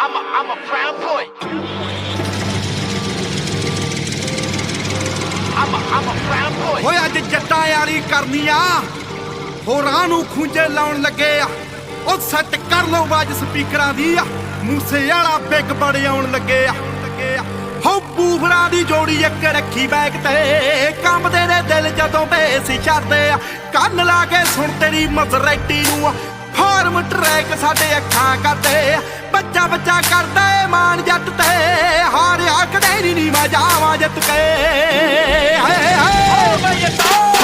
I'm a proud boy. I'm a proud boy. ਓਏ ਅੱਜ ਜੱਟਾਂ ਵਾਲੀ ਕਰਨੀ ਆ ਹੋਰਾਂ ਨੂੰ ਖੂੰਜੇ ਲਾਉਣ ਲੱਗੇ ਆ ਉਹ ਸੈੱਟ ਕਰ ਲਓ ਬਾਜ ਸਪੀਕਰਾਂ ਦੀ ਆ ਮੂਸੇ ਵਾਲਾ ਬਿੱਗ ਬੜੇ ਆਉਣ ਲੱਗੇ ਆ ਹੋ ਬੂਫਰਾਂ ਦੀ ਜੋੜੀ ਇੱਕ ਰੱਖੀ ਬੈਗ ਤੇ ਕੰਬਦੇ ਨੇ ਦਿਲ ਜਦੋਂ ਬੇਸ ਛੱਡਦੇ ਆ ਕੰਨ ਲਾ ਕੇ ਸੁਣ ਤੇਰੀ ਮਜ਼ਰੈਟੀ ਨੂੰ ਫਾਰਮ ਟਰੈਕ ਸਾਡੇ ਅੱਖਾਂ ਕਰਦੇ ਬੱਚਾ ਬੱਚਾ ਕਰਦਾ ਏ ਮਾਨ ਜੱਟ ਤੇ ਹਾਰਿਆ ਕਦੇ ਨਹੀਂ ਮੈਂ ਜਾਵਾਂ ਜਿੱਤ ਕੇ ਹਾਏ ਹਾਏ